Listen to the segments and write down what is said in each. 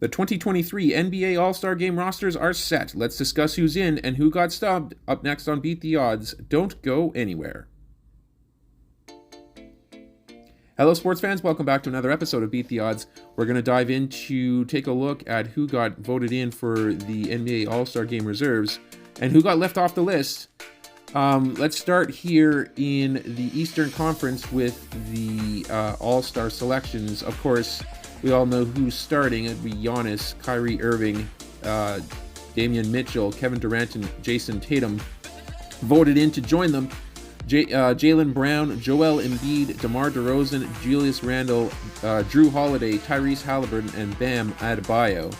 The 2023 NBA All-Star Game rosters are set. Let's discuss who's in and who got stubbed up next on Beat the Odds. Don't go anywhere. Hello, sports fans. Welcome back to another episode of Beat the Odds. We're going to dive in to take a look at who got voted in for the NBA All-Star Game reserves and who got left off the list. Let's start here in the Eastern Conference with the All-Star selections. Of course, we all know who's starting. It'd be Giannis, Kyrie Irving, Damian Mitchell, Kevin Durant, and Jason Tatum voted in to join them. Jaylen Brown, Joel Embiid, DeMar DeRozan, Julius Randle, Drew Holiday, Tyrese Halliburton, and Bam Adebayo.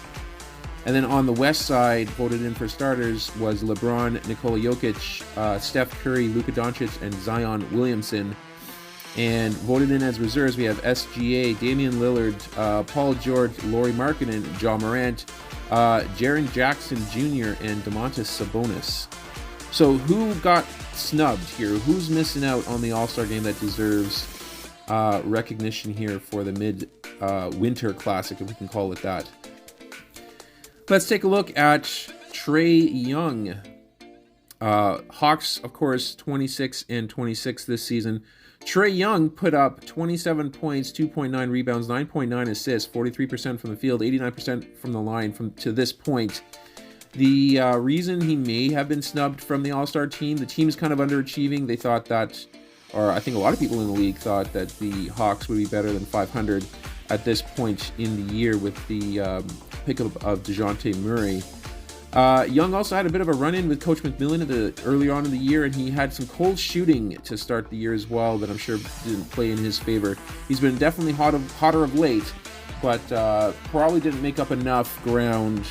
And then on the West side, voted in for starters was LeBron, Nikola Jokic, Steph Curry, Luka Doncic, and Zion Williamson. And voted in as reserves, we have SGA, Damian Lillard, Paul George, Lauri Markkanen, Ja Morant, Jaren Jackson Jr., and Domantas Sabonis. So who got snubbed here? Who's missing out on the All-Star Game that deserves recognition here for the mid-winter classic, if we can call it that? Let's take a look at Trae Young. Hawks, of course, 26 and 26 this season. Trae Young put up 27 points, 2.9 rebounds, 9.9 assists, 43% from the field, 89% from the line to this point. The reason he may have been snubbed from the All-Star team, the team is kind of underachieving. They thought that, or I think a lot of people in the league thought that the Hawks would be better than 500 at this point in the year with the pickup of DeJounte Murray. Young also had a bit of a run-in with Coach McMillan early on in the year, and he had some cold shooting to start the year as well that I'm sure didn't play in his favor. He's been definitely hotter of late, but probably didn't make up enough ground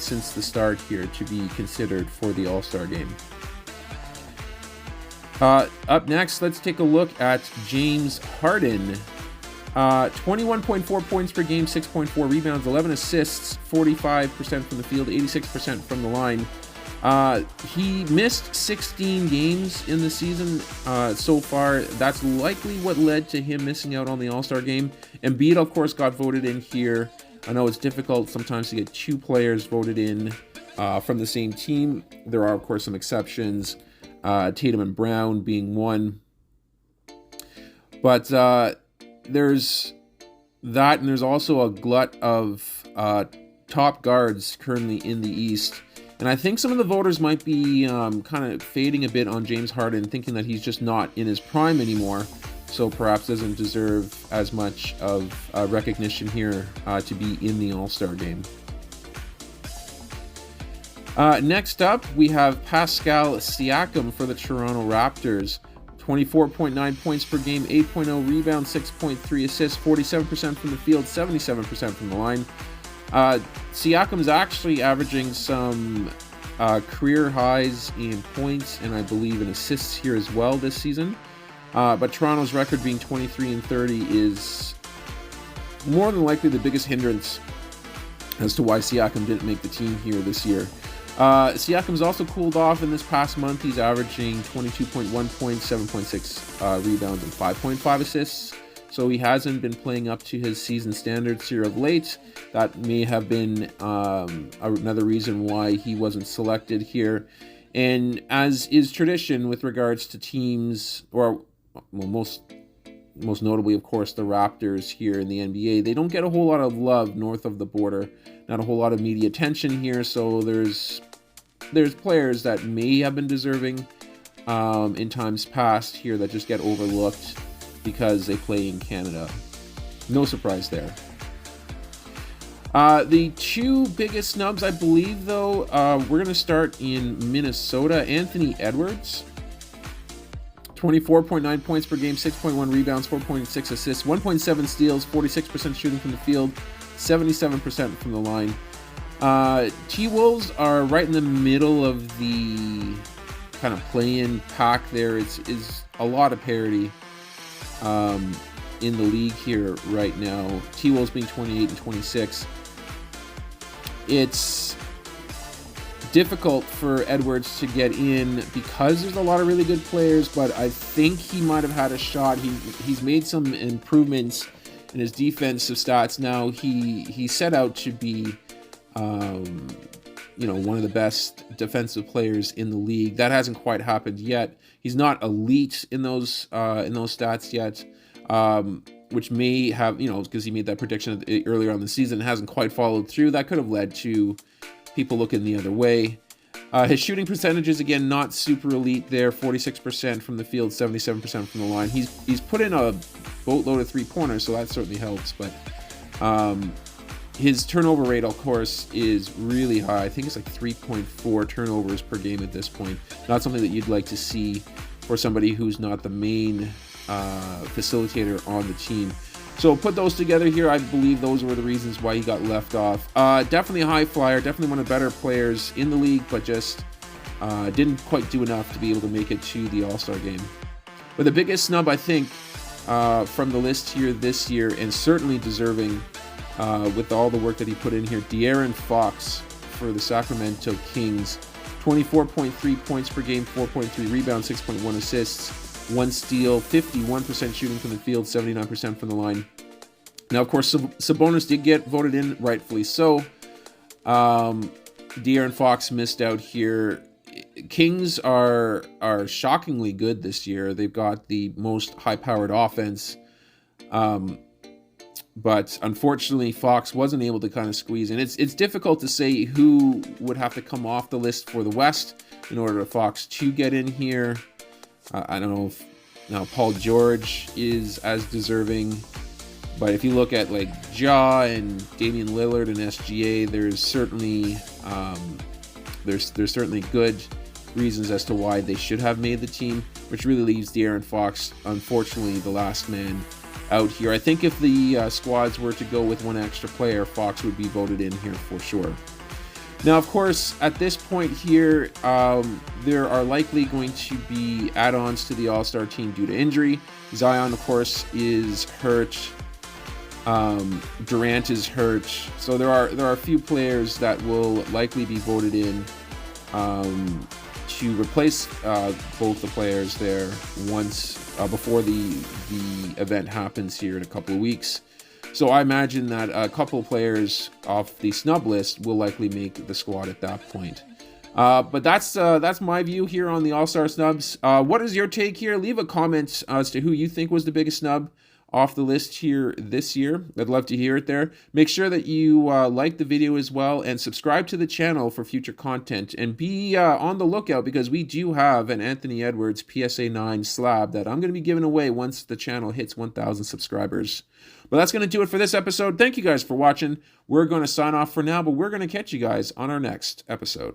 since the start here to be considered for the All-Star game. Up next, let's take a look at James Harden. 21.4 points per game, 6.4 rebounds, 11 assists, 45% from the field, 86% from the line. He missed 16 games in the season so far. That's likely what led to him missing out on the All-Star game. Embiid, of course, got voted in here. I know it's difficult sometimes to get two players voted in from the same team. There are, of course, some exceptions, Tatum and Brown being one. But there's that, and there's also a glut of top guards currently in the East. And I think some of the voters might be kind of fading a bit on James Harden, thinking that he's just not in his prime anymore, so perhaps doesn't deserve as much of recognition here to be in the All-Star game. Next up, we have Pascal Siakam for the Toronto Raptors. 24.9 points per game, 8.0 rebounds, 6.3 assists, 47% from the field, 77% from the line. Siakam is actually averaging some career highs in points and I believe in assists here as well this season. But Toronto's record being 23 and 30 is more than likely the biggest hindrance as to why Siakam didn't make the team here this year. Siakam's also cooled off in this past month. He's averaging 22.1 points, 7.6 rebounds, and 5.5 assists. So he hasn't been playing up to his season standards here of late. That may have been another reason why he wasn't selected here. And as is tradition with regards to teams, or most notably, of course, the Raptors here in the NBA, they don't get a whole lot of love north of the border. Not a whole lot of media attention here, so there's players that may have been deserving in times past here that just get overlooked because they play in Canada. No surprise there. The two biggest snubs, I believe, though, we're going to start in Minnesota. Anthony Edwards, 24.9 points per game, 6.1 rebounds, 4.6 assists, 1.7 steals, 46% shooting from the field, 77% from the line. T-Wolves are right in the middle of the kind of play-in pack there. It's a lot of parity in the league here right now. T-Wolves being 28 and 26. It's difficult for Edwards to get in because there's a lot of really good players, but I think he might have had a shot. He's made some improvements and his defensive stats. Now he set out to be, one of the best defensive players in the league. That hasn't quite happened yet. He's not elite in those stats yet, which may have, because he made that prediction earlier on the season, hasn't quite followed through. That could have led to people looking the other way. His shooting percentages, again, not super elite there. 46% from the field, 77% from the line. He's put in a boatload of three-pointers, so that certainly helps. But his turnover rate, of course, is really high. I think it's like 3.4 turnovers per game at this point. Not something that you'd like to see for somebody who's not the main facilitator on the team. So put those together here. I believe those were the reasons why he got left off. Definitely a high flyer, definitely one of the better players in the league, but just didn't quite do enough to be able to make it to the All-Star game. But the biggest snub, I think, from the list here this year, and certainly deserving with all the work that he put in here, De'Aaron Fox for the Sacramento Kings. 24.3 points per game, 4.3 rebounds, 6.1 assists. 1 steal, 51% shooting from the field, 79% from the line. Now, of course, Sabonis did get voted in, rightfully so. De'Aaron Fox missed out here. Kings are shockingly good this year. They've got the most high-powered offense. But unfortunately, Fox wasn't able to kind of squeeze in. It's difficult to say who would have to come off the list for the West in order for Fox to get in here. I don't know if Paul George is as deserving, but if you look at like Ja and Damian Lillard and SGA, there's certainly good reasons as to why they should have made the team, which really leaves De'Aaron Fox, unfortunately, the last man out here. I think if the squads were to go with one extra player, Fox would be voted in here for sure. Now, of course, at this point here, there are likely going to be add-ons to the All-Star team due to injury. Zion, of course, is hurt. Durant is hurt. So there are a few players that will likely be voted in to replace both the players there once before the event happens here in a couple of weeks. So I imagine that a couple of players off the snub list will likely make the squad at that point. But that's my view here on the All-Star snubs. What is your take here? Leave a comment as to who you think was the biggest snub off the list here this year. I'd love to hear it there. Make sure that you like the video as well and subscribe to the channel for future content. And be on the lookout because we do have an Anthony Edwards PSA 9 slab that I'm going to be giving away once the channel hits 1,000 subscribers. But that's going to do it for this episode. Thank you guys for watching. We're going to sign off for now, but we're going to catch you guys on our next episode.